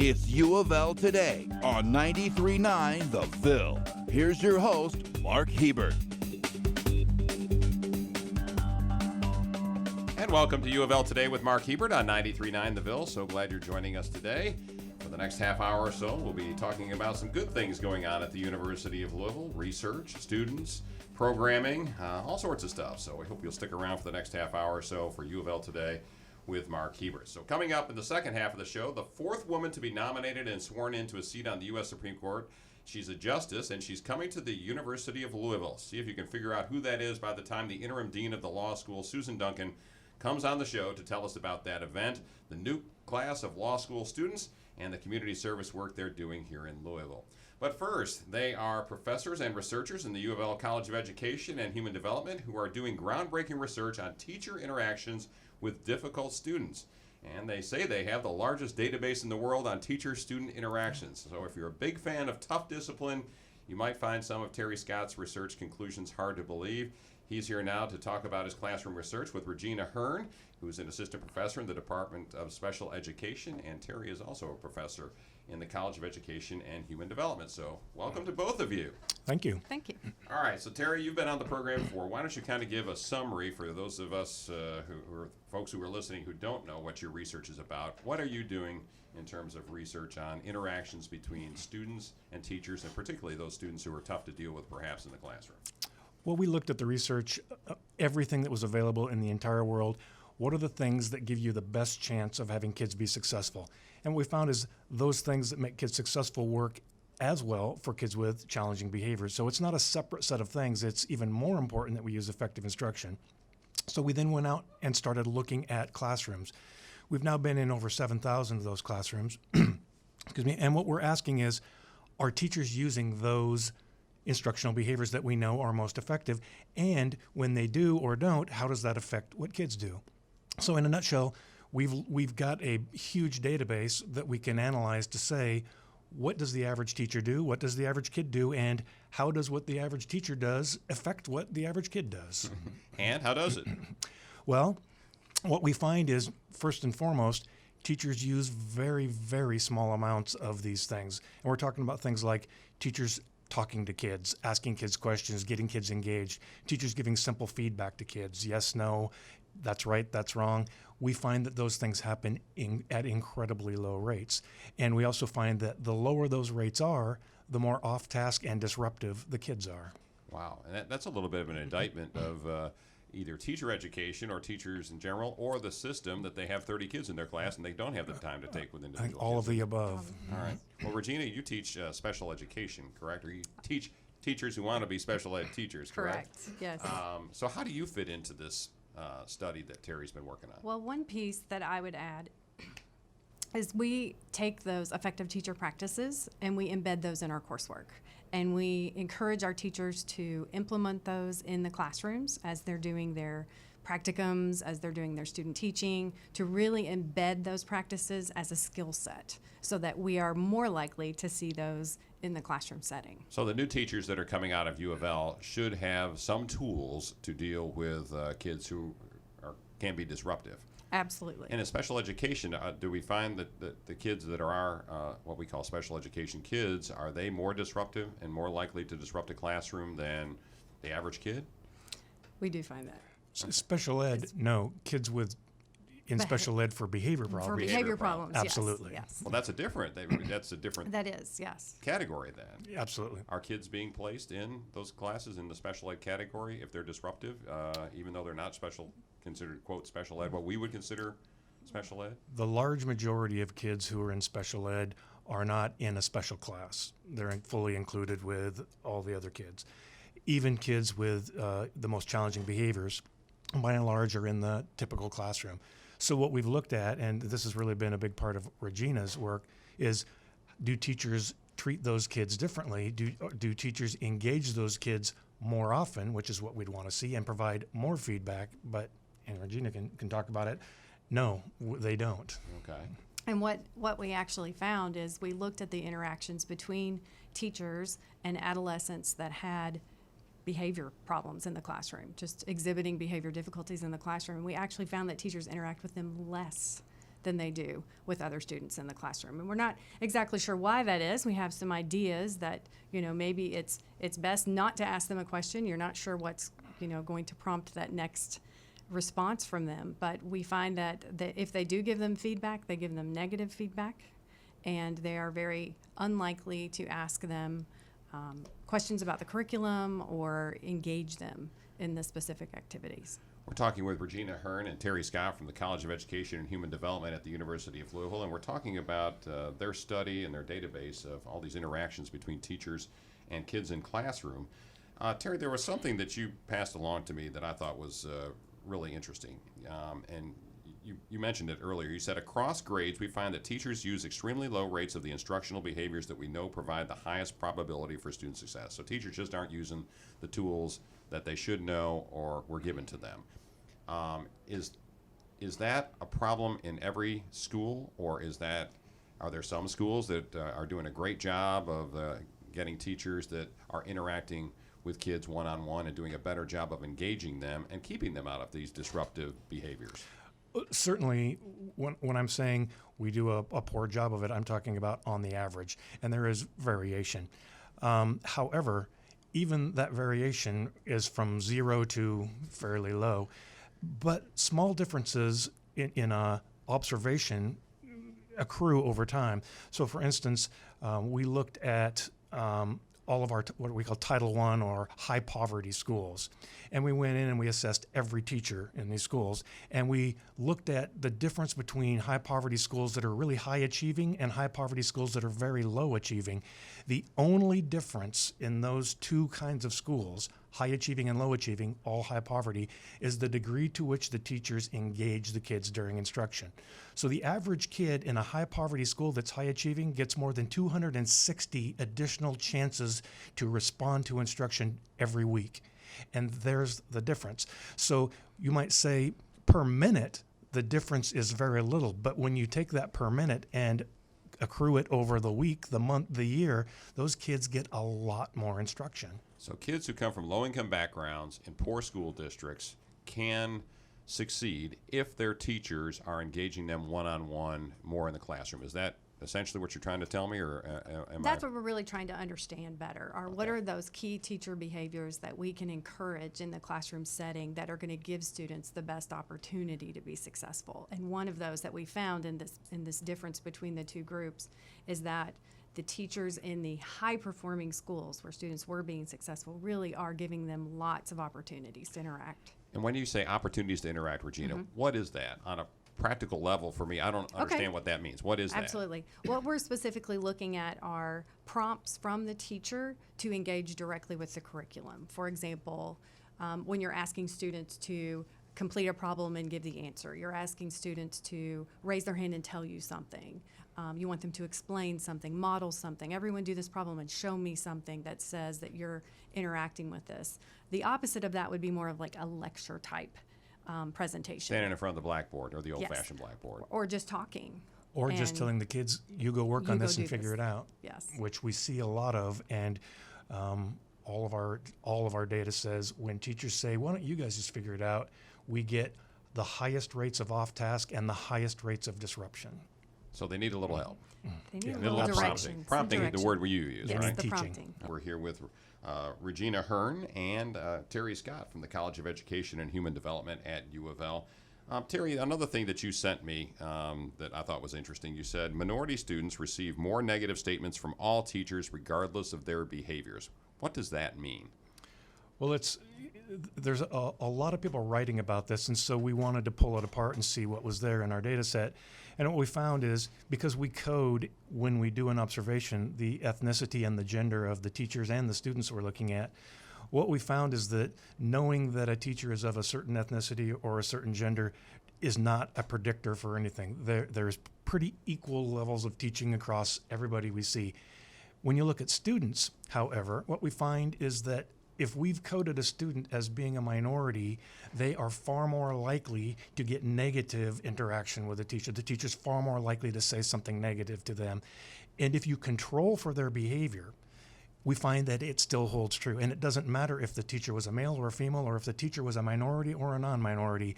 It's U of L Today on 93.9 The Ville. Here's your host, Mark Hebert. And welcome to U of L Today with Mark Hebert on 93.9 The Ville. So glad you're joining us today. For the next half hour or so, we'll be talking about some good things going on at the University of Louisville, research, students, programming, all sorts of stuff. So we hope you'll stick around for the next half hour or so for U of L Today with Mark Hebert. So coming up in the second half of the show, the fourth woman to be nominated and sworn into a seat on the U.S. Supreme Court. She's a justice, and she's coming to the University of Louisville. See if you can figure out who that is by the time the interim dean of the law school, Susan Duncan, comes on the show to tell us about that event, the new class of law school students, and the community service work they're doing here in Louisville. But first, they are professors and researchers in the U of L College of Education and Human Development who are doing groundbreaking research on teacher interactions with difficult students. And they say they have the largest database in the world on teacher-student interactions. So if you're a big fan of tough discipline, you might find some of Terry Scott's research conclusions hard to believe. He's here now to talk about his classroom research with Regina Hearn, who's an assistant professor in the Department of Special Education, and Terry is also a professor in the College of Education and Human Development. So welcome to both of you. Thank you. Thank you. All right, so Terry, you've been on the program before. Why don't you kind of give a summary for those of us who are folks who are listening who don't know what your research is about. What are you doing in terms of research on interactions between students and teachers, and particularly those students who are tough to deal with perhaps in the classroom? Well, we looked at the research, everything that was available in the entire world. What are the things that give you the best chance of having kids be successful? And what we found is those things that make kids successful work as well for kids with challenging behaviors. So it's not a separate set of things. It's even more important that we use effective instruction. So we then went out and started looking at classrooms. We've now been in over 7,000 of those classrooms. Excuse me. And what we're asking is, are teachers using those instructional behaviors that we know are most effective? And when they do or don't, how does that affect what kids do? So in a nutshell, we've got a huge database that we can analyze to say, what does the average teacher do? What does the average kid do? And how does what the average teacher does affect what the average kid does? And how does it? Well, what we find is, first and foremost, teachers use very, very small amounts of these things. And we're talking about things like teachers talking to kids, asking kids questions, getting kids engaged, teachers giving simple feedback to kids, yes, no, that's right, that's wrong. We find that those things happen at incredibly low rates. And we also find that the lower those rates are, the more off-task and disruptive the kids are. Wow, and that's a little bit of an indictment of either teacher education or teachers in general, or the system that they have 30 kids in their class and they don't have the time to take with individual I think all kids. of the above. All right. Well, Regina, you teach special education, correct? Or you teach teachers who want to be special ed teachers, correct? Yes. So how do you fit into this study that Terry's been working on? Well, one piece that I would add is we take those effective teacher practices and we embed those in our coursework. And we encourage our teachers to implement those in the classrooms as they're doing their practicums, as they're doing their student teaching, to really embed those practices as a skill set so that we are more likely to see those in the classroom setting. So the new teachers that are coming out of U of L should have some tools to deal with kids who can be disruptive. Absolutely. And in special education, do we find that the kids that are what we call special education kids, are they more disruptive and more likely to disrupt a classroom than the average kid? We do find that. Special ed, no. Kids in special ed for behavior problems. For behavior problems, Absolutely. Yes. Well, that's a different That is, yes. category then. Absolutely. Are kids being placed in those classes in the special ed category if they're disruptive, even though they're not considered, quote, special ed, what we would consider special ed? The large majority of kids who are in special ed are not in a special class. They're fully included with all the other kids. Even kids with the most challenging behaviors, by and large, are in the typical classroom. So what we've looked at, and this has really been a big part of Regina's work, is do teachers treat those kids differently? Do teachers engage those kids more often, which is what we'd want to see, and provide more feedback? But, and Regina can talk about it, no, they don't. Okay. And what we actually found is we looked at the interactions between teachers and adolescents that had behavior problems in the classroom, just exhibiting behavior difficulties in the classroom. And we actually found that teachers interact with them less than they do with other students in the classroom. And we're not exactly sure why that is. We have some ideas that, maybe it's best not to ask them a question. You're not sure what's, going to prompt that next response from them. But we find that if they do give them feedback, they give them negative feedback, and they are very unlikely to ask them questions about the curriculum or engage them in the specific activities. We're talking with Regina Hearn and Terry Scott from the College of Education and Human Development at the University of Louisville, and we're talking about their study and their database of all these interactions between teachers and kids in classroom. Terry, there was something that you passed along to me that I thought was really interesting, and you mentioned it earlier. You said, across grades, we find that teachers use extremely low rates of the instructional behaviors that we know provide the highest probability for student success. So teachers just aren't using the tools that they should know or were given to them. Is that a problem in every school, or are there some schools that are doing a great job of getting teachers that are interacting with kids one-on-one and doing a better job of engaging them and keeping them out of these disruptive behaviors? Certainly, when I'm saying we do a poor job of it, I'm talking about on the average, and there is variation. However, even that variation is from 0 to fairly low, but small differences in observation accrue over time. So, for instance, we looked at all of our what we call Title I or high poverty schools. And we went in and we assessed every teacher in these schools. And we looked at the difference between high poverty schools that are really high achieving and high poverty schools that are very low achieving. The only difference in those two kinds of schools, high achieving and low achieving, all high poverty, is the degree to which the teachers engage the kids during instruction. So the average kid in a high poverty school that's high achieving gets more than 260 additional chances to respond to instruction every week. And there's the difference. So you might say per minute, the difference is very little. But when you take that per minute and accrue it over the week, the month, the year, those kids get a lot more instruction. So kids who come from low-income backgrounds in poor school districts can succeed if their teachers are engaging them one-on-one more in the classroom. Is that essentially what you're trying to tell me, or That's what we're really trying to understand better. What are those key teacher behaviors that we can encourage in the classroom setting that are going to give students the best opportunity to be successful? And one of those that we found in this difference between the two groups is that the teachers in the high-performing schools where students were being successful really are giving them lots of opportunities to interact. And when you say opportunities to interact, Regina, what is that on a practical level for me? I don't understand what that means. What is that? Absolutely. What we're specifically looking at are prompts from the teacher to engage directly with the curriculum. For example, when you're asking students to complete a problem and give the answer, you're asking students to raise their hand and tell you something. You want them to explain something, model something. Everyone do this problem and show me something that says that you're interacting with this. The opposite of that would be more of like a lecture type presentation. Standing in front of the blackboard, or the old-fashioned blackboard. Or just talking. Or just telling the kids, you go work on this and figure it out. Yes. Which we see a lot of, and all of our data says when teachers say, why don't you guys just figure it out, we get the highest rates of off-task and the highest rates of disruption. So they need a little help. They need A a little prompting. direction. Prompting is the word we use, Yes, right? the Teaching. prompting. We're here with Regina Hearn and Terry Scott from the College of Education and Human Development at UofL. Terry, another thing that you sent me that I thought was interesting, you said minority students receive more negative statements from all teachers regardless of their behaviors. What does that mean? Well, there's a lot of people writing about this, and so we wanted to pull it apart and see what was there in our data set. And what we found is, because we code when we do an observation the ethnicity and the gender of the teachers and the students we're looking at, what we found is that knowing that a teacher is of a certain ethnicity or a certain gender is not a predictor for anything. There's pretty equal levels of teaching across everybody we see. When you look at students, however, what we find is that if we've coded a student as being a minority, they are far more likely to get negative interaction with a teacher. The teacher's far more likely to say something negative to them. And if you control for their behavior, we find that it still holds true. And it doesn't matter if the teacher was a male or a female, or if the teacher was a minority or a non-minority.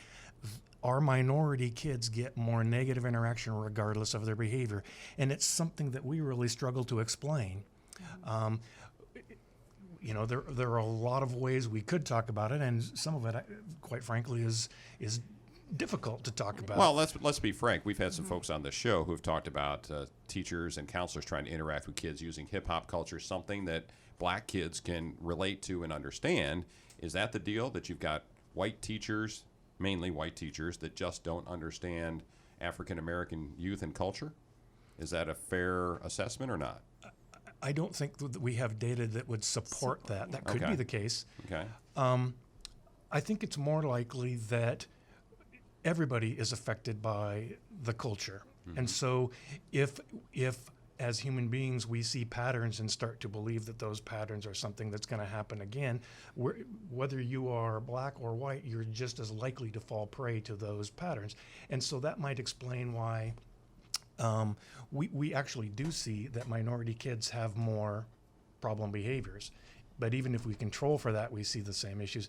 our minority kids get more negative interaction regardless of their behavior. And it's something that we really struggle to explain. There are a lot of ways we could talk about it, and some of it, quite frankly, is difficult to talk about. Well, let's be frank. We've had some folks on the show who've talked about teachers and counselors trying to interact with kids using hip-hop culture, something that black kids can relate to and understand. Is that the deal, that you've got white teachers, mainly white teachers, that just don't understand African-American youth and culture? Is that a fair assessment or not? I don't think that we have data that would support that. That could be the case. Okay. I think it's more likely that everybody is affected by the culture. And so if as human beings we see patterns and start to believe that those patterns are something that's going to happen again, whether you are black or white, you're just as likely to fall prey to those patterns. And so that might explain why we actually do see that minority kids have more problem behaviors. But even if we control for that, we see the same issues.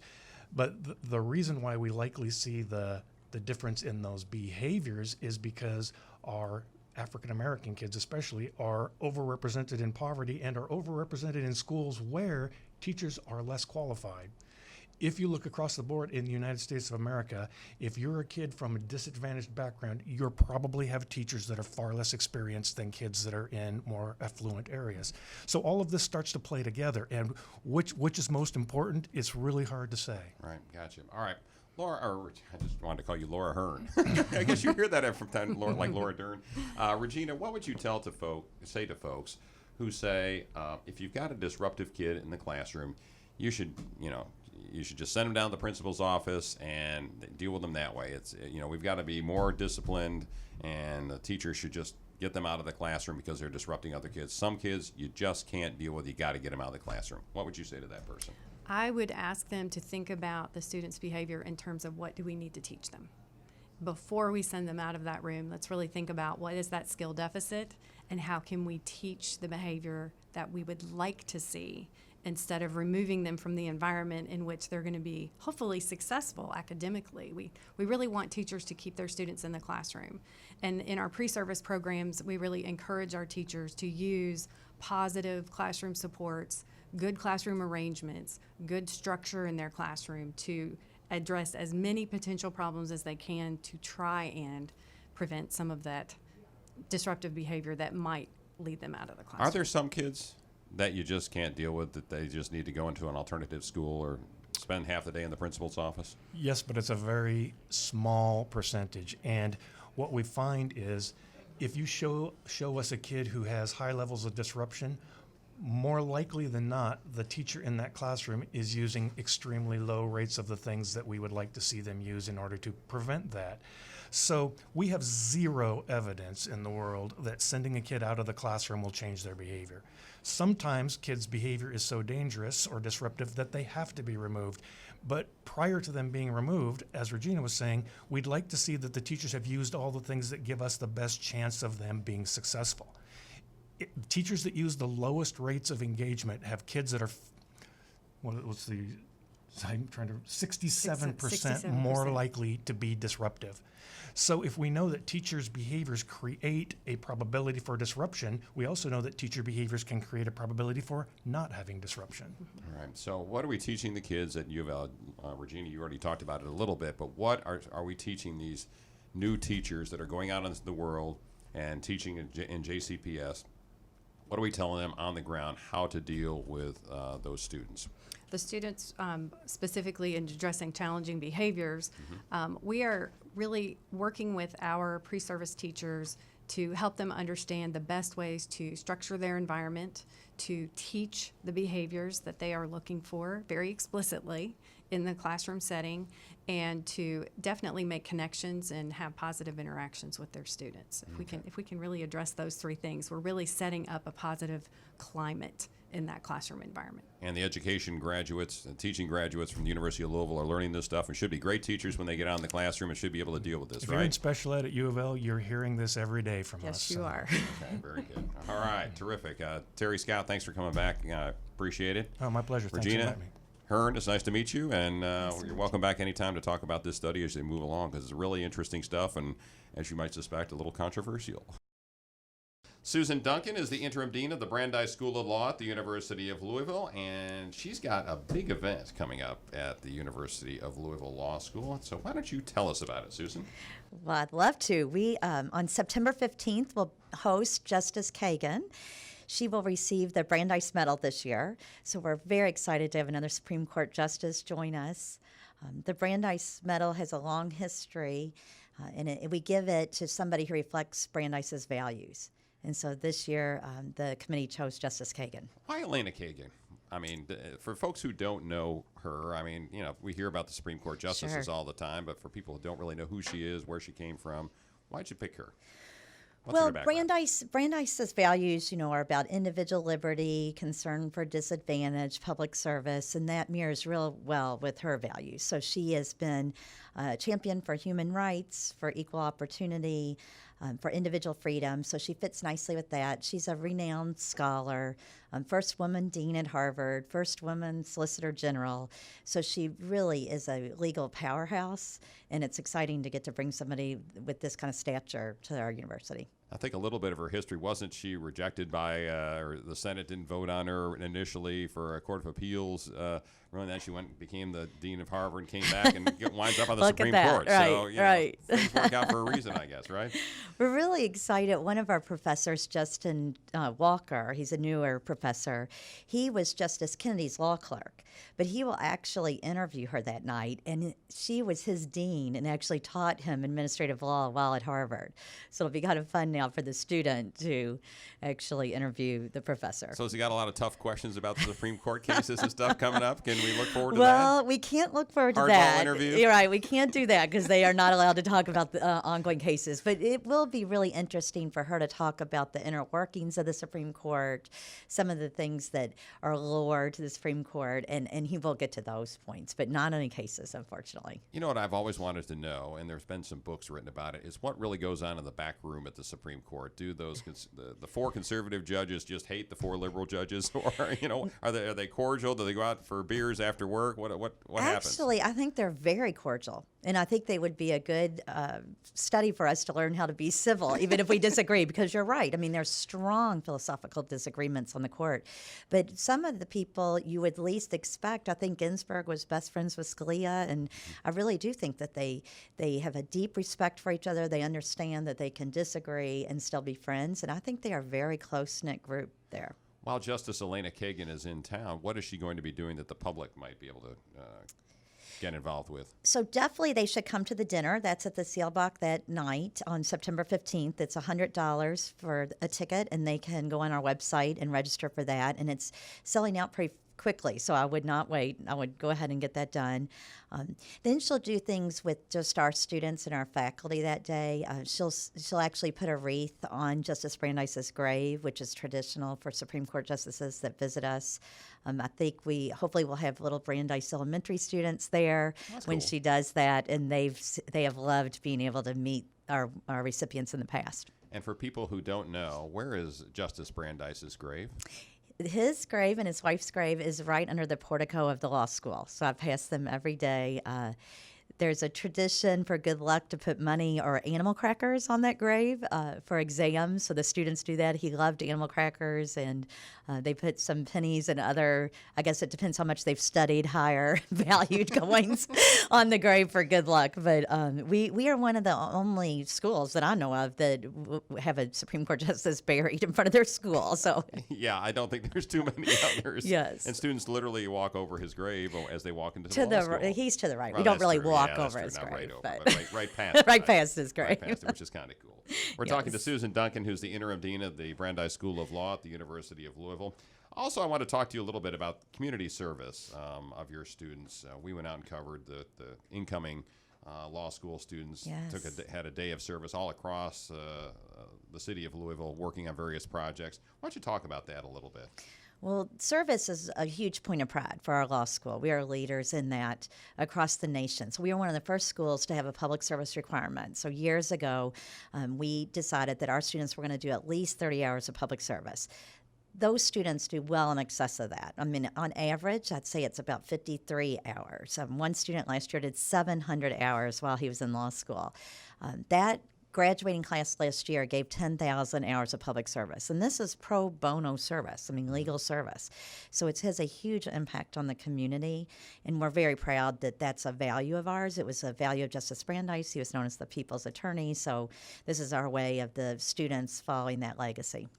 But the reason why we likely see the difference in those behaviors is because our African American kids especially are overrepresented in poverty and are overrepresented in schools where teachers are less qualified. If you look across the board in the United States of America, if you're a kid from a disadvantaged background, you'll probably have teachers that are far less experienced than kids that are in more affluent areas. So all of this starts to play together, and which is most important, it's really hard to say. Right, gotcha. All right. Laura, or I just wanted to call you Laura Hearn. I guess you hear that from time, like Laura Dern. Regina, what would you say to folks who say, if you've got a disruptive kid in the classroom, you should just send them down to the principal's office and deal with them that way. It's we've got to be more disciplined, and the teacher should just get them out of the classroom because they're disrupting other kids. Some kids you just can't deal with. You got to get them out of the classroom. What would you say to that person? I would ask them to think about the student's behavior in terms of what do we need to teach them. Before we send them out of that room, let's really think about what is that skill deficit and how can we teach the behavior that we would like to see instead of removing them from the environment in which they're going to be hopefully successful academically. We really want teachers to keep their students in the classroom. And in our pre-service programs, we really encourage our teachers to use positive classroom supports, good classroom arrangements, good structure in their classroom to address as many potential problems as they can to try and prevent some of that disruptive behavior that might lead them out of the classroom. Are there some kids that you just can't deal with, that they just need to go into an alternative school or spend half the day in the principal's office? Yes, but it's a very small percentage. And what we find is if you show us a kid who has high levels of disruption, more likely than not, the teacher in that classroom is using extremely low rates of the things that we would like to see them use in order to prevent that. So we have zero evidence in the world that sending a kid out of the classroom will change their behavior. Sometimes kids' behavior is so dangerous or disruptive that they have to be removed. But prior to them being removed, as Regina was saying, we'd like to see that the teachers have used all the things that give us the best chance of them being successful. Teachers that use the lowest rates of engagement have kids that are, what's the, I'm trying to, 67% more likely to be disruptive. So if we know that teachers' behaviors create a probability for disruption, we also know that teacher behaviors can create a probability for not having disruption. All right, so what are we teaching the kids at UofL? Regina, you already talked about it a little bit, but what are we teaching these new teachers that are going out into the world and teaching in JCPS? What are we telling them on the ground how to deal with those students? The students, specifically in addressing challenging behaviors, we are really working with our pre-service teachers to help them understand the best ways to structure their environment, to teach the behaviors that they are looking for very explicitly in the classroom setting, and to definitely make connections and have positive interactions with their students. If we can really address those three things, we're really setting up a positive climate in that classroom environment. And the education graduates and teaching graduates from the University of Louisville are learning this stuff and should be great teachers when they get out in the classroom and should be able to deal with this, If right? you're in special ed at U of L, you're hearing this every day from us. Yes, you are. Okay, very good. All right, terrific. Terry Scott, thanks for coming back. Appreciate it. Oh, my pleasure. Thanks for Regina, inviting me. Hearn, it's nice to meet you, and you're welcome back anytime to talk about this study as they move along, because it's really interesting stuff, and as you might suspect, a little controversial. Susan Duncan is the interim dean of the Brandeis School of Law at the University of Louisville, and she's got a big event coming up at the University of Louisville Law School. So why don't you tell us about it, Susan? Well, I'd love to. We, on September 15th, will host Justice Kagan. She will receive the Brandeis Medal this year, so we're very excited to have another Supreme Court justice join us. The Brandeis Medal has a long history, and we give it to somebody who reflects Brandeis's values. And so this year, the committee chose Justice Kagan. Why Elena Kagan? I mean, for folks who don't know her, I mean, you know, we hear about the Supreme Court justices all the time, but for people who don't really know who she is, where she came from, why'd you pick her? What's Well, Brandeis's values, are about individual liberty, concern for disadvantaged, public service, and that mirrors real well with her values. So she has been a champion for human rights, for equal opportunity, for individual freedom. So she fits nicely with that. She's a renowned scholar, first woman dean at Harvard, first woman solicitor general. So she really is a legal powerhouse, and it's exciting to get to bring somebody with this kind of stature to our university. I think a little bit of her history, wasn't she rejected by, or the Senate didn't vote on her initially for a Court of Appeals? And then she went and became the dean of Harvard and came back and winds up on the Supreme Court. Right, so, right. Things work out for a reason, I guess, right? We're really excited. One of our professors, Justin Walker, he's a newer professor. He was Justice Kennedy's law clerk, but he will actually interview her that night, and she was his dean and actually taught him administrative law while at Harvard. So it'll be kind of fun now for the student to actually interview the professor. So has he got a lot of tough questions about the Supreme Court cases and stuff coming up? Can we look forward to that? Well, we can't look forward to Hardball that. interview? You're right. We can't do that because they are not allowed to talk about the ongoing cases. But it will be really interesting for her to talk about the inner workings of the Supreme Court, some of the things that are lore to the Supreme Court, and he will get to those points, but not any cases, unfortunately. You know what I've always wanted to know, and there's been some books written about it, is what really goes on in the back room at the Supreme Court. Do those the four conservative judges just hate the four liberal judges, or are they cordial? Do they go out for beers after work? What happens? Actually, I think they're very cordial, and I think they would be a good study for us to learn how to be civil, even if we disagree. Because you're right. I mean, there's strong philosophical disagreements on the court, but some of the people you would least expect. I think Ginsburg was best friends with Scalia, and I really do think that they have a deep respect for each other. They understand that they can disagree and still be friends, and I think they are a very close-knit group there. While Justice Elena Kagan is in town, what is she going to be doing that the public might be able to get involved with? So definitely they should come to the dinner. That's at the Seelbach that night on September 15th. It's $100 for a ticket, and they can go on our website and register for that. And it's selling out pretty quickly, so I would not wait. I would go ahead and get that done. Then she'll do things with just our students and our faculty that day. She'll actually put a wreath on Justice Brandeis's grave, which is traditional for Supreme Court justices that visit us. I think hopefully we'll have little Brandeis elementary students there when she does that, and they have loved being able to meet our recipients in the past. And for people who don't know, where is Justice Brandeis's grave? His grave and his wife's grave is right under the portico of the law school. So I pass them every day. There's a tradition for good luck to put money or animal crackers on that grave for exams. So the students do that. He loved animal crackers, and they put some pennies and other, I guess it depends how much they've studied, higher valued coins on the grave for good luck. But we are one of the only schools that I know of that have a Supreme Court justice buried in front of their school. So yeah, I don't think there's too many others. Yes. And students literally walk over his grave as they walk into the law school. He's to the right. Well, we don't really true. walk Yeah, over his not grave. right over, but right past. right past his grave. Right past it, which is kind of cool. We're talking to Yes. Susan Duncan, who's the interim dean of the Brandeis School of Law at the University of Louisville. Also, I want to talk to you a little bit about community service of your students. We went out and covered the incoming law school students. Yes. Had a day of service all across the city of Louisville, working on various projects. Why don't you talk about that a little bit? Well, service is a huge point of pride for our law school. We are leaders in that across the nation. So we are one of the first schools to have a public service requirement. So years ago, we decided that our students were going to do at least 30 hours of public service. those students do well in excess of that. I mean, on average, I'd say it's about 53 hours. One student last year did 700 hours while he was in law school. That graduating class last year gave 10,000 hours of public service. And this is pro bono service, I mean, legal service. So it has a huge impact on the community. And we're very proud that that's a value of ours. It was a value of Justice Brandeis. He was known as the people's attorney. So this is our way of the students following that legacy.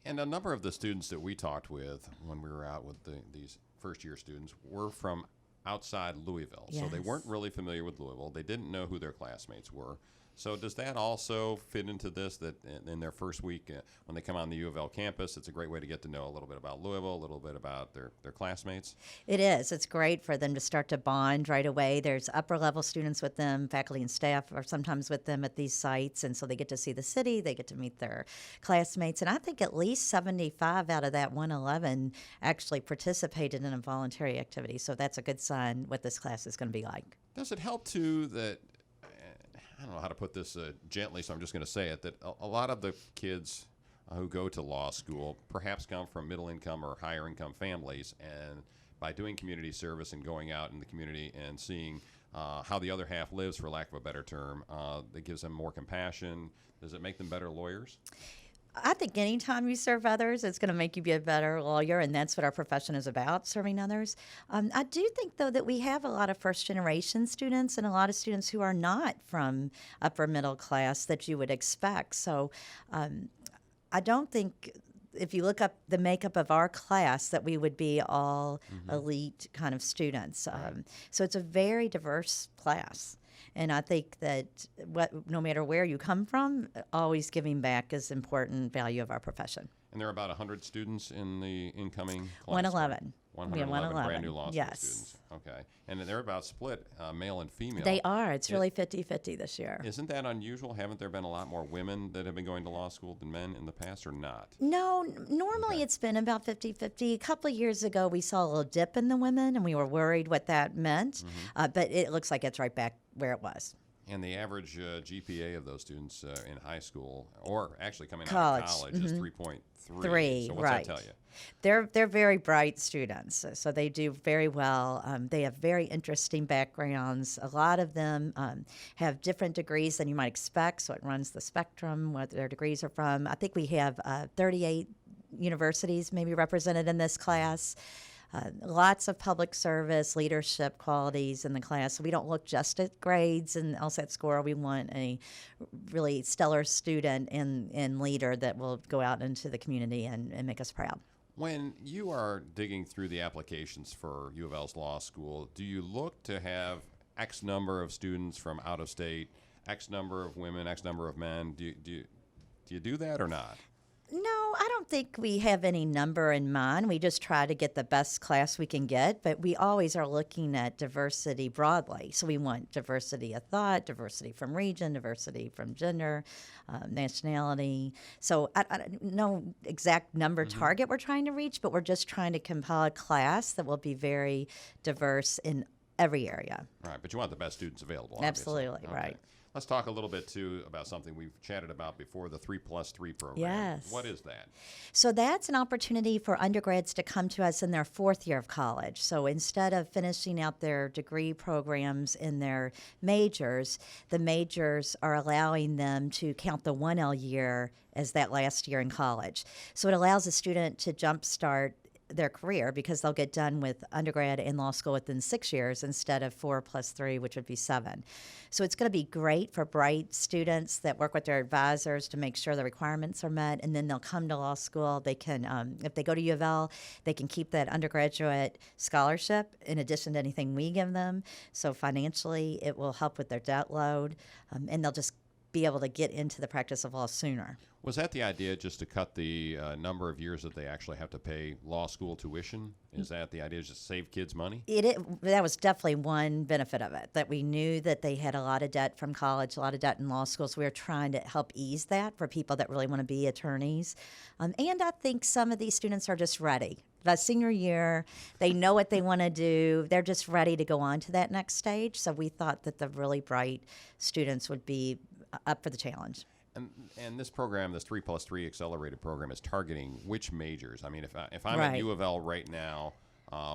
And a number of the students that we talked with when we were out with these first-year students were from outside Louisville. Yes. So they weren't really familiar with Louisville. They didn't know who their classmates were. So does that also fit into this, that in their first week when they come on the U of L campus, it's a great way to get to know a little bit about Louisville, a little bit about their classmates? It is. It's great for them to start to bond right away. There's upper-level students with them, faculty and staff are sometimes with them at these sites, and so they get to see the city, they get to meet their classmates, and I think at least 75 out of that 111 actually participated in a voluntary activity, so that's a good sign what this class is going to be like. Does it help, too, that I don't know how to put this gently, so I'm just going to say it, that a lot of the kids who go to law school perhaps come from middle-income or higher-income families, and by doing community service and going out in the community and seeing how the other half lives, for lack of a better term, that gives them more compassion. Does it make them better lawyers? I think anytime you serve others, it's going to make you be a better lawyer, and that's what our profession is about, serving others. I do think, though, that we have a lot of first-generation students and a lot of students who are not from upper middle class that you would expect. So I don't think, if you look up the makeup of our class, that we would be all elite kind of students. So it's a very diverse class. And I think that no matter where you come from, always giving back is an important value of our profession. And there are about 100 students in the incoming class? 111. 111 brand new law school yes. students. Okay. And they're about split, male and female. They are. It's really 50-50 this year. Isn't that unusual? Haven't there been a lot more women that have been going to law school than men in the past, or not? No, normally it's been about 50-50. A couple of years ago, we saw a little dip in the women, and we were worried what that meant. But it looks like it's right back where it was. And the average GPA of those students in high school, or actually coming out of college, is 3.3. So what's that tell you? They're very bright students, so they do very well. They have very interesting backgrounds. A lot of them have different degrees than you might expect, so it runs the spectrum, what their degrees are from. I think we have 38 universities maybe represented in this class. Lots of public service, leadership qualities in the class. So we don't look just at grades and LSAT score. We want a really stellar student and leader that will go out into the community and make us proud. When you are digging through the applications for U of L's law school, do you look to have X number of students from out of state, X number of women, X number of men? Do you do that or not? No, I don't think we have any number in mind. We just try to get the best class we can get, but we always are looking at diversity broadly. So we want diversity of thought, diversity from region, diversity from gender, nationality. So I don't know exact number target we're trying to reach, but we're just trying to compile a class that will be very diverse in every area. Right, but you want the best students available. Absolutely, obviously. right. Okay. Let's talk a little bit, too, about something we've chatted about before, the 3+3 program. Yes. What is that? So that's an opportunity for undergrads to come to us in their fourth year of college. So instead of finishing out their degree programs in their majors, the majors are allowing them to count the 1L year as that last year in college. So it allows a student to jumpstart their career because they'll get done with undergrad and law school within 6 years instead of 4+3, which would be 7. So it's going to be great for bright students that work with their advisors to make sure the requirements are met, and then they'll come to law school. They can, if they go to U of L, they can keep that undergraduate scholarship in addition to anything we give them. So financially, it will help with their debt load, and they'll just be able to get into the practice of law sooner. Was that the idea, just to cut the number of years that they actually have to pay law school tuition? Is that the idea, just to save kids money? That was definitely one benefit of it, that we knew that they had a lot of debt from college, a lot of debt in law school, so we were trying to help ease that for people that really want to be attorneys. And I think some of these students are just ready. By senior year, they know what they want to do. They're just ready to go on to that next stage, so we thought that the really bright students would be up for the challenge. And this program, this 3+3 accelerated program, is targeting which majors? I mean, if I'm Right. at U of L right now,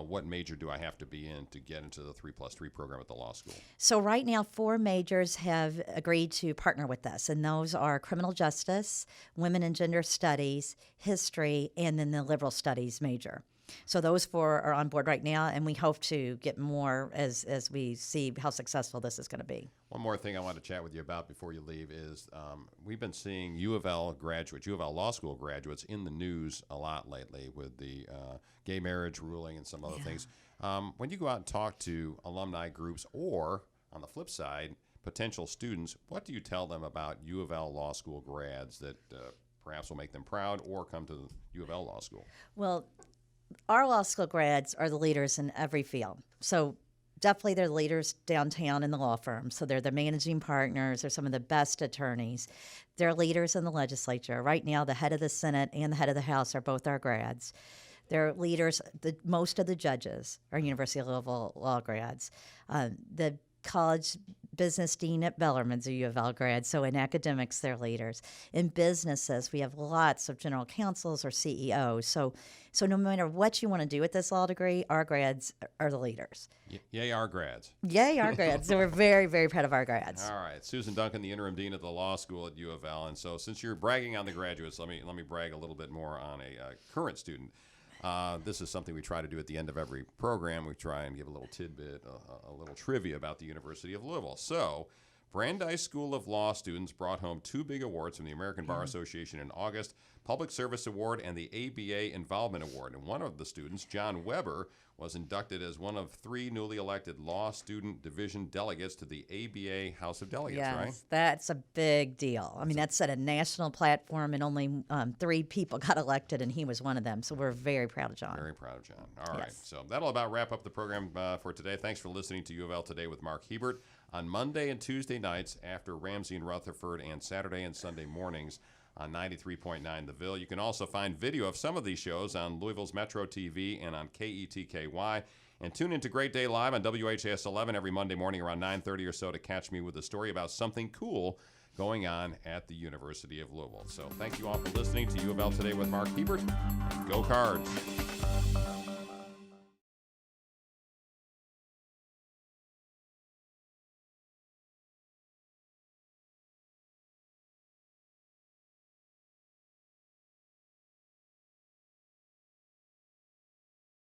what major do I have to be in to get into the 3+3 program at the law school? So right now, 4 majors have agreed to partner with us, and those are criminal justice, women and gender studies, history, and then the liberal studies major. So those 4 are on board right now, and we hope to get more as we see how successful this is going to be. One more thing I want to chat with you about before you leave is we've been seeing U of L graduates, U of L Law School graduates in the news a lot lately with the gay marriage ruling and some other things. When you go out and talk to alumni groups or, on the flip side, potential students, what do you tell them about U of L Law School grads that perhaps will make them proud or come to U of L Law School? Well, our law school grads are the leaders in every field. So definitely they're the leaders downtown in the law firm. So they're the managing partners. They're some of the best attorneys. They're leaders in the legislature. Right now, the head of the Senate and the head of the House are both our grads. They're leaders. Most of the judges are University of Louisville law grads. The college business dean at Bellarmine's a U of L grad, so in academics, they're leaders. In businesses, we have lots of general counsels or CEOs. So no matter what you want to do with this law degree, our grads are the leaders. Yay, our grads. Yay, our grads. So we're very, very proud of our grads. All right, Susan Duncan, the interim dean of the law school at U of L. And so, since you're bragging on the graduates, let me brag a little bit more on a current student. This is something we try to do at the end of every program. We try and give a little tidbit, a little trivia about the University of Louisville. So, Brandeis School of Law students brought home 2 big awards from the American Bar Association in August, Public Service Award and the ABA Involvement Award. And one of the students, John Weber, was inducted as one of 3 newly elected Law Student Division delegates to the ABA House of Delegates, Yes, right? that's a big deal. I mean, that's at a national platform, and only 3 people got elected, and he was one of them. So we're very proud of John. Very proud of John. All right. Yes. So that'll about wrap up the program for today. Thanks for listening to U of L Today with Mark Hebert on Monday and Tuesday nights after Ramsey and Rutherford, and Saturday and Sunday mornings on 93.9 The Ville. You can also find video of some of these shows on Louisville's Metro TV and on KETKY. And tune into Great Day Live on WHAS 11 every Monday morning around 9:30 or so to catch me with a story about something cool going on at the University of Louisville. So thank you all for listening to U of L Today with Mark Hebert. Go Cards!